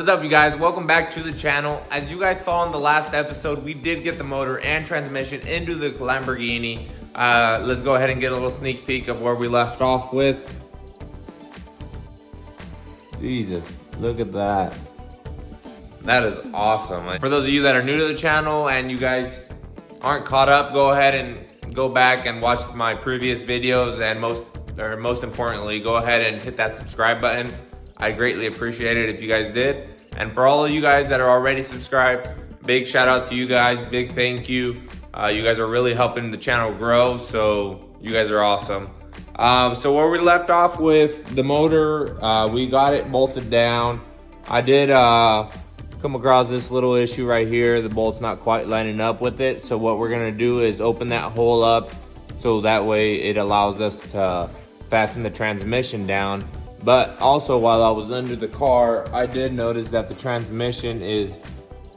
What's up, you guys? Welcome back to the channel. As you guys saw in the last episode, we did get the motor and transmission into the Lamborghini. Let's go ahead and get a little sneak peek of where we left off with. Jesus, look at that. That is awesome. For those of you that are new to the channel and you guys aren't caught up, go ahead and go back and watch my previous videos, and most importantly, go ahead and hit that subscribe button. I greatly appreciate it if you guys did. And for all of you guys that are already subscribed, big shout out to you guys, big thank you. You guys are really helping the channel grow, so you guys are awesome. So where we left off with the motor, we got it bolted down. I did come across this little issue right here. The bolt's not quite lining up with it. So what we're gonna do is open that hole up so that way it allows us to fasten the transmission down. But also, while I was under the car, I did notice that the transmission is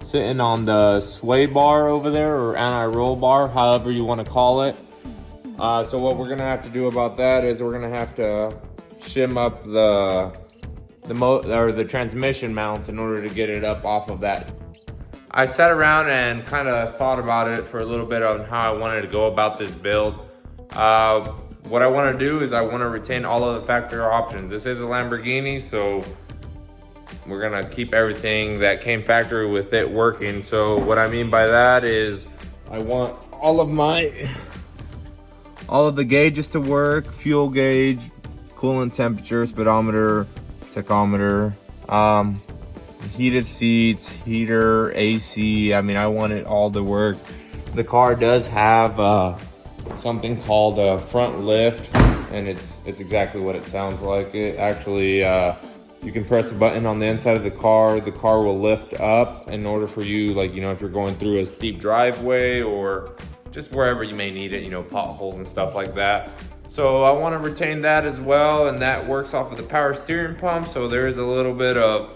sitting on the sway bar over there, or anti-roll bar, however you want to call it. So what we're gonna have to do about that is we're gonna have to shim up the transmission mounts in order to get it up off of that. I sat around and kind of thought about it for a little bit on how I wanted to go about this build. What I want to do is I want to retain all of the factory options. This is a Lamborghini, so we're gonna keep everything that came factory with it working. So what I mean by that is I want all of the gauges to work: fuel gauge, coolant temperature, speedometer, tachometer, heated seats, heater, AC. I mean, I want it all to work. The car does have something called a front lift, and it's exactly what it sounds like. It actually, you can press a button on the inside of the car will lift up in order for you, like, you know, if you're going through a steep driveway or just wherever you may need it, you know, potholes and stuff like that. So I want to retain that as well, and that works off of the power steering pump. So there is a little bit of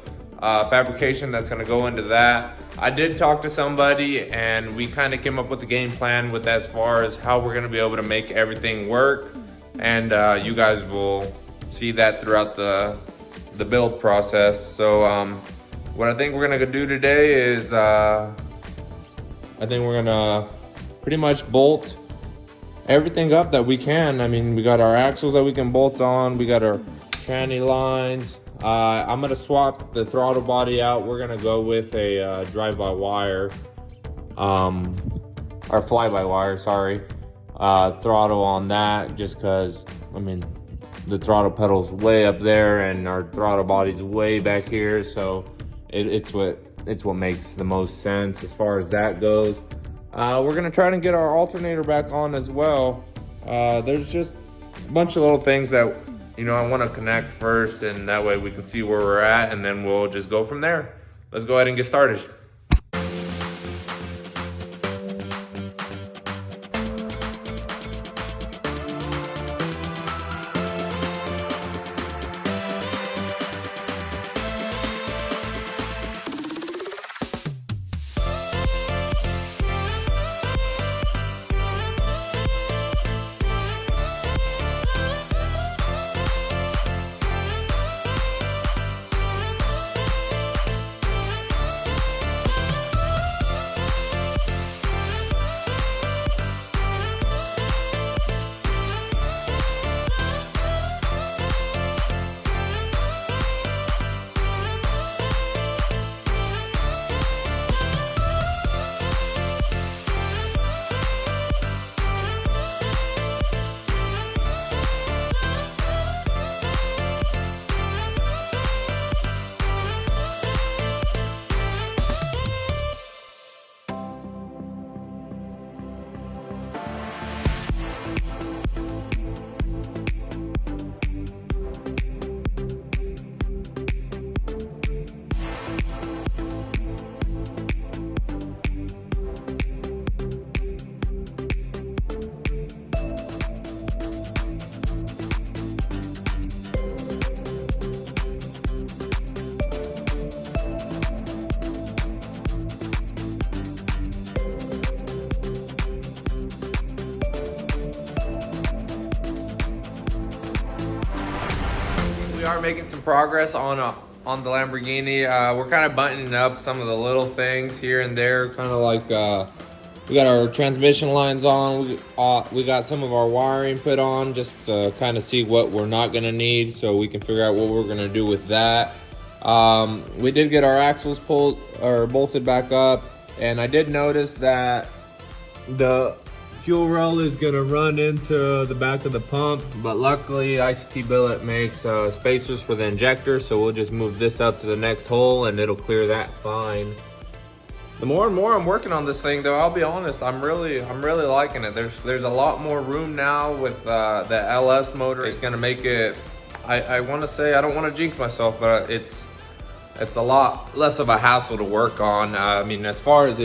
fabrication that's going to go into that. I did talk to somebody, and we kind of came up with the game plan with as far as how we're going to be able to make everything work, and you guys will see that throughout the build process. So what I think we're going to do today is I think we're going to pretty much bolt everything up that we can. I mean, we got our axles that we can bolt on, we got our tranny lines. I'm gonna swap the throttle body out. We're gonna go with a drive-by-wire, or fly-by-wire, sorry, throttle on that, just because, I mean, the throttle pedal's way up there and our throttle body's way back here, so it's what makes the most sense as far as that goes. We're gonna try to get our alternator back on as well. There's just a bunch of little things that, you know, I want to connect first, and that way we can see where we're at, and then we'll just go from there. Let's go ahead and get started. We are making some progress on on the Lamborghini. We're kind of buttoning up some of the little things here and there, kind of like we got our transmission lines on. We got some of our wiring put on just to kind of see what we're not going to need, so we can figure out what we're going to do with that. We did get our axles pulled or bolted back up, and I did notice that the fuel rail is going to run into the back of the pump, but luckily ICT Billet makes spacers for the injector, so we'll just move this up to the next hole and it'll clear that fine. The more and more I'm working on this thing, though, I'll be honest, I'm really liking it. There's a lot more room now with the LS motor. It's gonna make it, I want to say, I don't want to jinx myself, but it's a lot less of a hassle to work on. I mean, as far as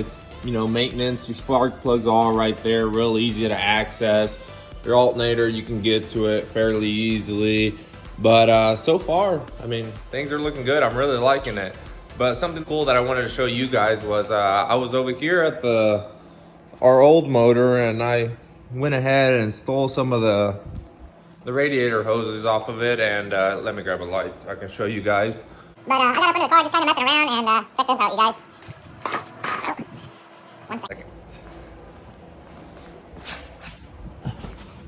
maintenance, your spark plug's all right there, real easy to access. Your alternator, you can get to it fairly easily. But so far, I mean, things are looking good. I'm really liking it. But something cool that I wanted to show you guys was I was over here at our old motor, and I went ahead and stole some of the radiator hoses off of it. And let me grab a light so I can show you guys. But I got up into the car just kind of messing around, and check this out, you guys. One second.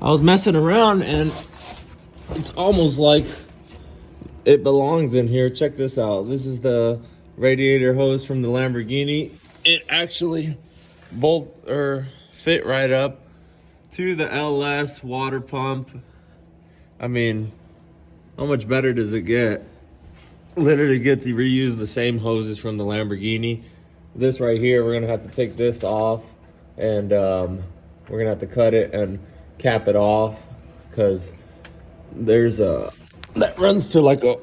I was messing around, and it's almost like it belongs in here. Check this out. This is the radiator hose from the Lamborghini. It actually fit right up to the LS water pump. I mean, how much better does it get? Literally get to reuse the same hoses from the Lamborghini. This right here, we're gonna have to take this off, and we're gonna have to cut it and cap it off, because there's that runs to like a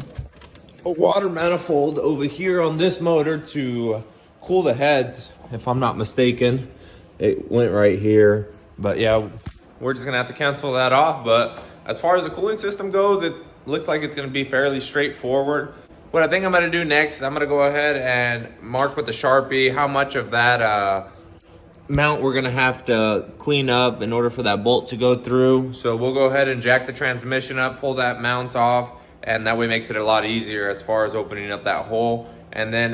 water manifold over here on this motor to cool the heads, if I'm not mistaken. It went right here, but yeah, we're just gonna have to cancel that off. But as far as the cooling system goes, it looks like it's gonna be fairly straightforward. What I think I'm gonna do next is I'm gonna go ahead and mark with the Sharpie how much of that mount we're gonna have to clean up in order for that bolt to go through. So we'll go ahead and jack the transmission up, pull that mount off, and that way makes it a lot easier as far as opening up that hole. And then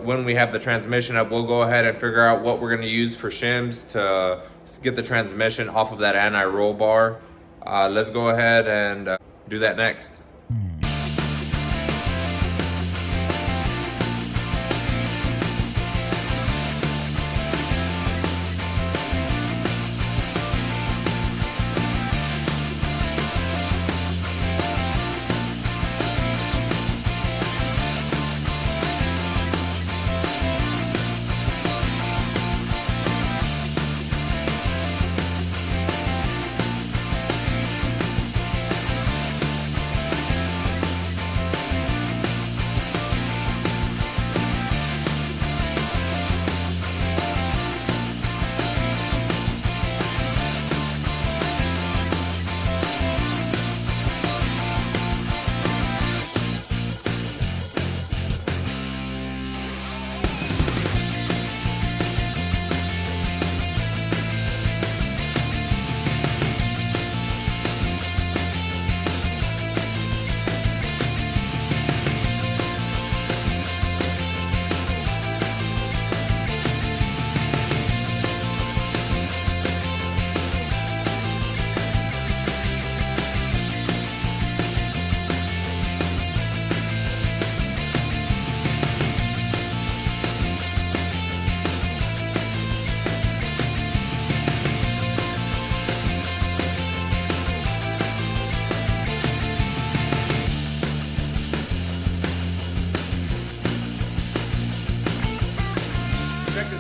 when we have the transmission up, we'll go ahead and figure out what we're gonna use for shims to get the transmission off of that anti-roll bar. Let's go ahead and do that next.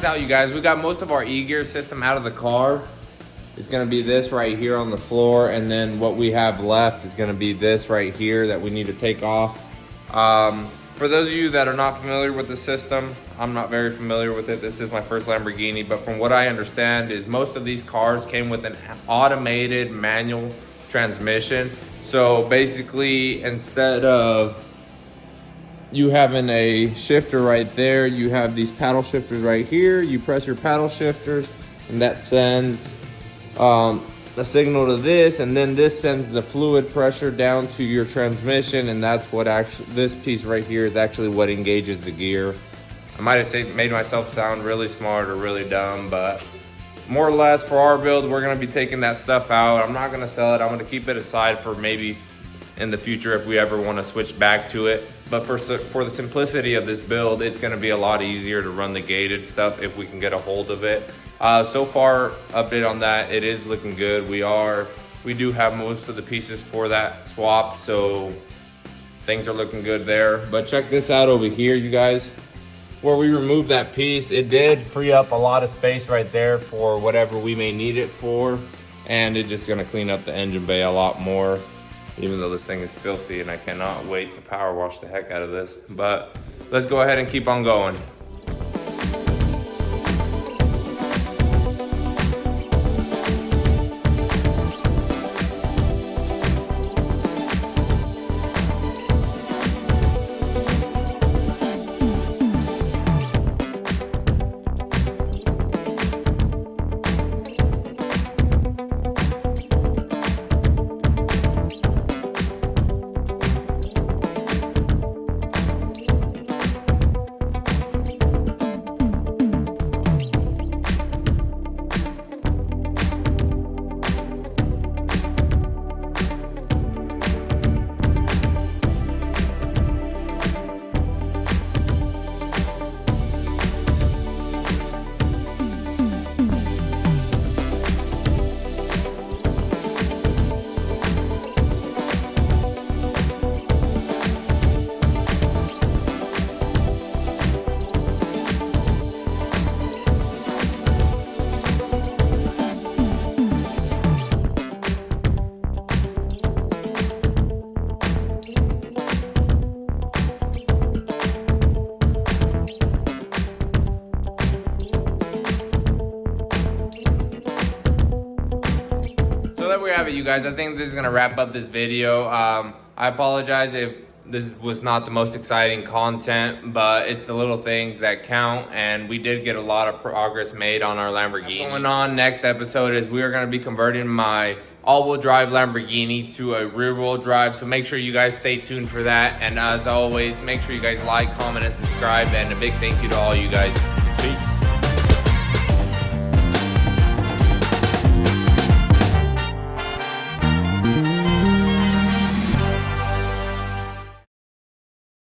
Out, you guys, we got most of our e-gear system out of the car. It's going to be this right here on the floor, and then what we have left is going to be this right here that we need to take off. For those of you that are not familiar with the system, I'm not very familiar with it. This is my first Lamborghini, but from what I understand is most of these cars came with an automated manual transmission. So basically, instead of you having a shifter right there, you have these paddle shifters right here. You press your paddle shifters, and that sends a signal to this, and then this sends the fluid pressure down to your transmission, and that's what actually, this piece right here is actually what engages the gear. I might have made myself sound really smart or really dumb, but more or less for our build, we're gonna be taking that stuff out. I'm not gonna sell it. I'm gonna keep it aside for maybe in the future if we ever wanna switch back to it. But for the simplicity of this build, it's gonna be a lot easier to run the gated stuff if we can get a hold of it. So far, update on that, it is looking good. We do have most of the pieces for that swap, so things are looking good there. But check this out over here, you guys. Where we removed that piece, it did free up a lot of space right there for whatever we may need it for. And it's just gonna clean up the engine bay a lot more, even though this thing is filthy and I cannot wait to power wash the heck out of this. But let's go ahead and keep on going. We have it, you guys. I think this is gonna wrap up this video. I apologize if this was not the most exciting content, but it's the little things that count, and we did get a lot of progress made on our Lamborghini. Going on next episode is we are gonna be converting my all-wheel drive Lamborghini to a rear-wheel drive, so make sure you guys stay tuned for that. And as always, make sure you guys like, comment, and subscribe, and a big thank you to all you guys. Peace.